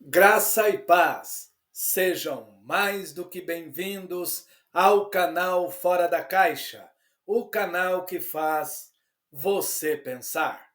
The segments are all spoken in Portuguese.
Graça e paz, sejam mais do que bem-vindos ao canal Fora da Caixa, o canal que faz você pensar.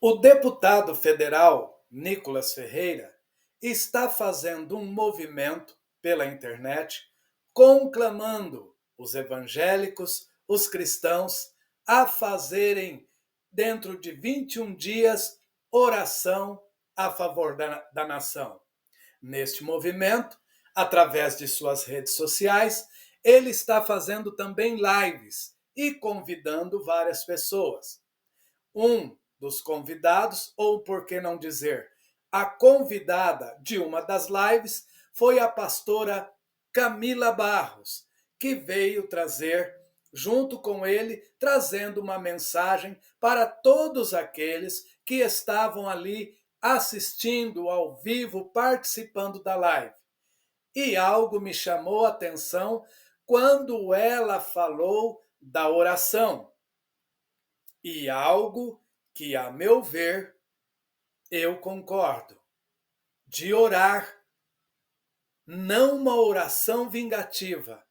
O deputado federal Nicolas Ferreira está fazendo um movimento pela internet conclamando os evangélicos, os cristãos, a fazerem, dentro de 21 dias, oração a favor da nação. Neste movimento, através de suas redes sociais, ele está fazendo também lives e convidando várias pessoas. Um dos convidados, ou por que não dizer, a convidada de uma das lives, foi a pastora Camila Barros, que veio trazer, junto com ele, trazendo uma mensagem para todos aqueles que estavam ali assistindo ao vivo, participando da live. E algo me chamou a atenção quando ela falou da oração. E algo que, a meu ver, eu concordo, de orar, não uma oração vingativa,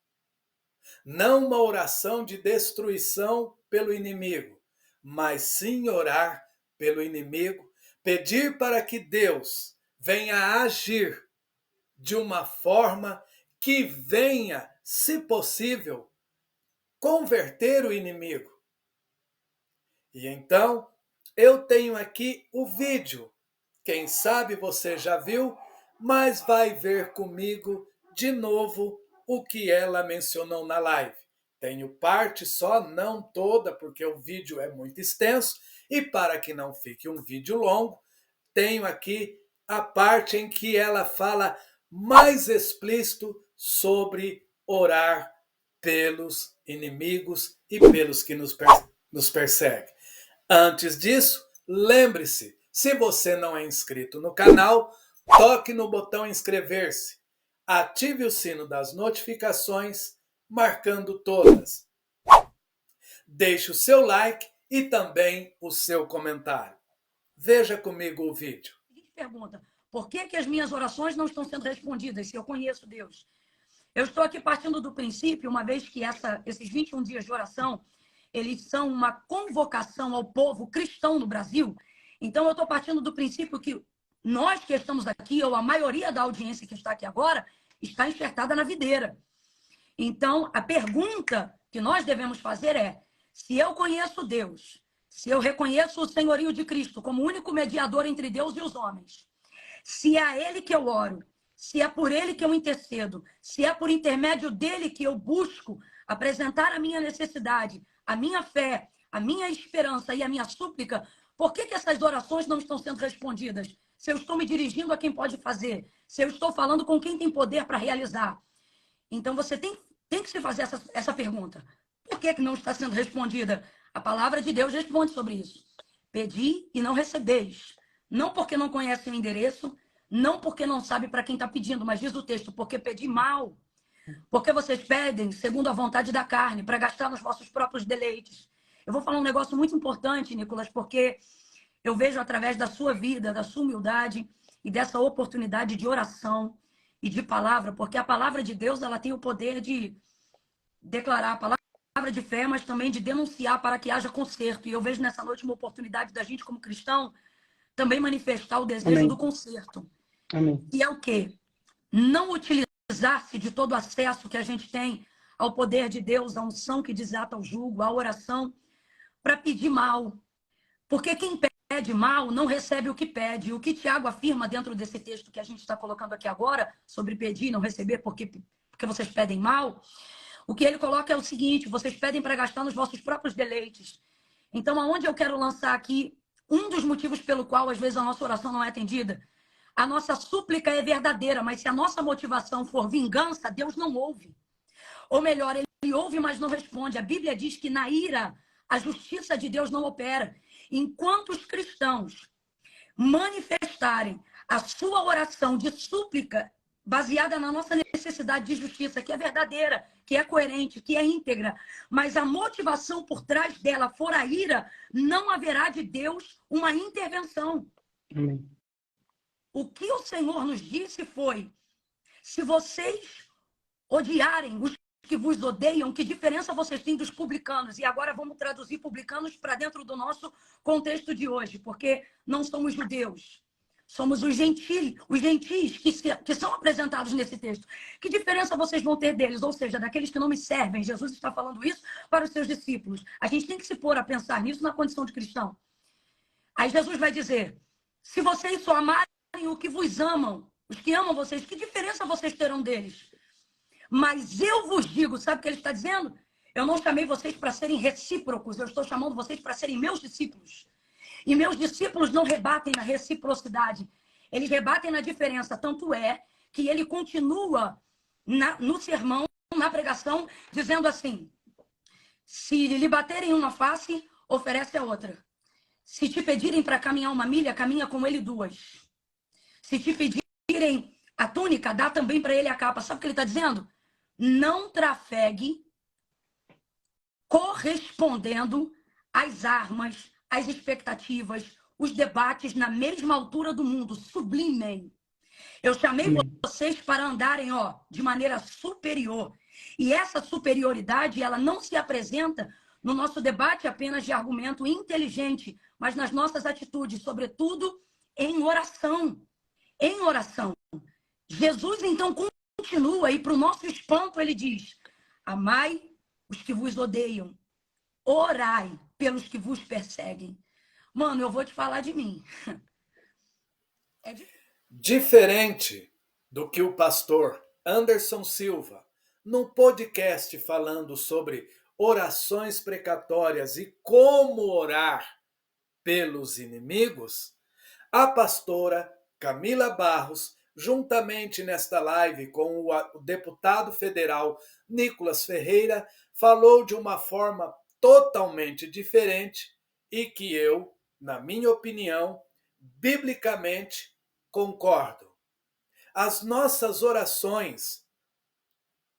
não uma oração de destruição pelo inimigo, mas sim orar pelo inimigo, pedir para que Deus venha agir de uma forma que venha, se possível, converter o inimigo. E então, eu tenho aqui o vídeo. Quem sabe você já viu, mas vai ver comigo de novo o que ela mencionou na live. Tenho parte só, não toda, porque o vídeo é muito extenso. E para que não fique um vídeo longo, tenho aqui a parte em que ela fala mais explícito sobre orar pelos inimigos e pelos que nos perseguem. Antes disso, lembre-se, se você não é inscrito no canal, toque no botão inscrever-se. Ative o sino das notificações, marcando todas. Deixe o seu like e também o seu comentário. Veja comigo o vídeo. Pergunta, por que as minhas orações não estão sendo respondidas se eu conheço Deus? Eu estou aqui partindo do princípio, uma vez que esses 21 dias de oração, eles são uma convocação ao povo cristão no Brasil. Então, eu estou partindo do princípio que nós que estamos aqui, ou a maioria da audiência que está aqui agora, está enxertada na videira. Então, a pergunta que nós devemos fazer é, se eu conheço Deus, se eu reconheço o senhorio de Cristo como único mediador entre Deus e os homens, se é a Ele que eu oro, se é por Ele que eu intercedo, se é por intermédio dEle que eu busco apresentar a minha necessidade, a minha fé, a minha esperança e a minha súplica, por que essas orações não estão sendo respondidas? Se eu estou me dirigindo a quem pode fazer, se eu estou falando com quem tem poder para realizar. Então, você tem que se fazer essa pergunta. Por que não está sendo respondida? A palavra de Deus responde sobre isso. Pedi e não recebeis. Não porque não conhece o endereço, não porque não sabe para quem está pedindo, mas diz o texto, porque pedi mal. Porque vocês pedem segundo a vontade da carne, para gastar nos vossos próprios deleites. Eu vou falar um negócio muito importante, Nicolas, porque eu vejo através da sua vida, da sua humildade e dessa oportunidade de oração e de palavra, porque a palavra de Deus ela tem o poder de declarar a palavra de fé, mas também de denunciar para que haja conserto. E eu vejo nessa noite uma oportunidade da gente, como cristão, também manifestar o desejo do conserto. Amém. E é o quê? Não utilizar-se de todo o acesso que a gente tem ao poder de Deus, à unção que desata o jugo, à oração, para pedir mal. Porque quem pede mal não recebe o que pede. O que Tiago afirma dentro desse texto que a gente está colocando aqui agora, sobre pedir e não receber porque vocês pedem mal, o que ele coloca é o seguinte, vocês pedem para gastar nos vossos próprios deleites. Então, aonde eu quero lançar aqui um dos motivos pelo qual, às vezes, a nossa oração não é atendida? A nossa súplica é verdadeira, mas se a nossa motivação for vingança, Deus não ouve. Ou melhor, ele ouve, mas não responde. A Bíblia diz que na ira, a justiça de Deus não opera. Enquanto os cristãos manifestarem a sua oração de súplica baseada na nossa necessidade de justiça, que é verdadeira, que é coerente, que é íntegra, mas a motivação por trás dela for a ira, não haverá de Deus uma intervenção. Amém. O que o Senhor nos disse foi: se vocês odiarem os que vos odeiam, que diferença vocês têm dos publicanos? E agora vamos traduzir publicanos para dentro do nosso contexto de hoje, porque não somos judeus. Somos os gentis que são apresentados nesse texto. Que diferença vocês vão ter deles? Ou seja, daqueles que não me servem. Jesus está falando isso para os seus discípulos. A gente tem que se pôr a pensar nisso na condição de cristão. Aí Jesus vai dizer: se vocês só amarem o que vos amam, os que amam vocês, que diferença vocês terão deles? Mas eu vos digo, sabe o que ele está dizendo? Eu não chamei vocês para serem recíprocos, eu estou chamando vocês para serem meus discípulos. E meus discípulos não rebatem na reciprocidade, eles rebatem na diferença. Tanto é que ele continua no sermão, na pregação, dizendo assim: se lhe baterem uma face, oferece a outra. Se te pedirem para caminhar uma milha, caminha com ele 2. Se te pedirem a túnica, dá também para ele a capa. Sabe o que ele está dizendo? Não trafegue correspondendo às armas, às expectativas, os debates na mesma altura do mundo. Sublimem. Eu chamei vocês para andarem, de maneira superior. E essa superioridade, ela não se apresenta no nosso debate apenas de argumento inteligente, mas nas nossas atitudes, sobretudo em oração. Em oração. Jesus, então, continua, e para o nosso espanto, ele diz: amai os que vos odeiam, orai pelos que vos perseguem. Mano, eu vou te falar de mim. Diferente do que o pastor Anderson Silva, num podcast falando sobre orações precatórias e como orar pelos inimigos, a pastora Camila Barros, juntamente nesta live com o deputado federal Nicolas Ferreira, falou de uma forma totalmente diferente e que eu, na minha opinião, biblicamente concordo. As nossas orações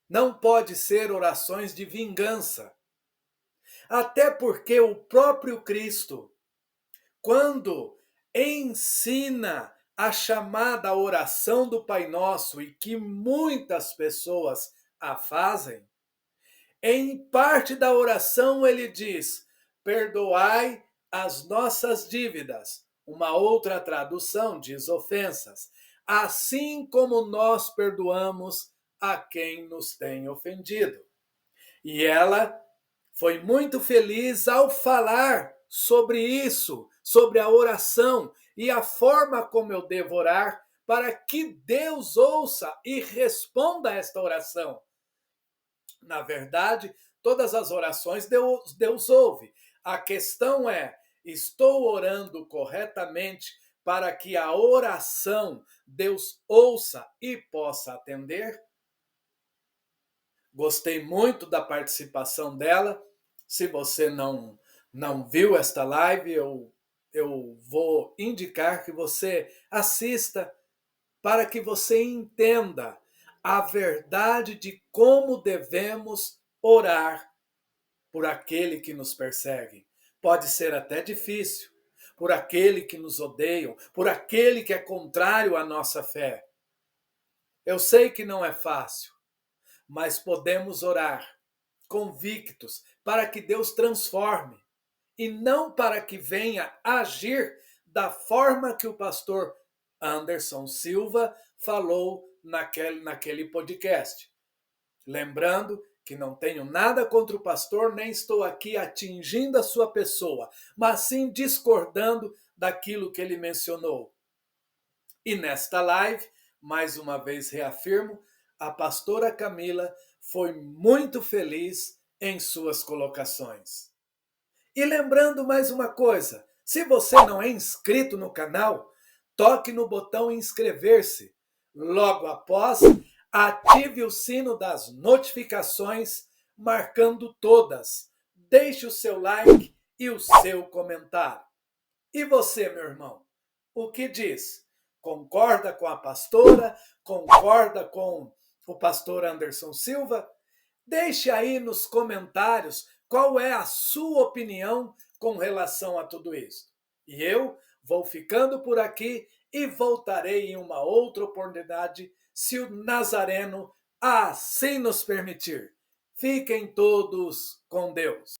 não podem ser orações de vingança. Até porque o próprio Cristo, quando ensina a chamada oração do Pai Nosso, e que muitas pessoas a fazem, em parte da oração ele diz: perdoai as nossas dívidas. Uma outra tradução diz ofensas, assim como nós perdoamos a quem nos tem ofendido. E ela foi muito feliz ao falar sobre isso, sobre a oração e a forma como eu devo orar para que Deus ouça e responda a esta oração. Na verdade, todas as orações Deus ouve. A questão é: estou orando corretamente para que a oração Deus ouça e possa atender? Gostei muito da participação dela. Se você não viu esta live, eu vou indicar que você assista para que você entenda a verdade de como devemos orar por aquele que nos persegue. Pode ser até difícil, por aquele que nos odeia, por aquele que é contrário à nossa fé. Eu sei que não é fácil, mas podemos orar convictos para que Deus transforme e não para que venha agir da forma que o pastor Anderson Silva falou naquele podcast. Lembrando que não tenho nada contra o pastor, nem estou aqui atingindo a sua pessoa, mas sim discordando daquilo que ele mencionou. E nesta live, mais uma vez reafirmo, a pastora Camila foi muito feliz em suas colocações. E lembrando mais uma coisa, se você não é inscrito no canal, toque no botão inscrever-se. Logo após, ative o sino das notificações, marcando todas. Deixe o seu like e o seu comentário. E você, meu irmão, o que diz? Concorda com a pastora? Concorda com o pastor Anderson Silva? Deixe aí nos comentários qual é a sua opinião com relação a tudo isso. E eu vou ficando por aqui e voltarei em uma outra oportunidade, se o Nazareno assim nos permitir. Fiquem todos com Deus.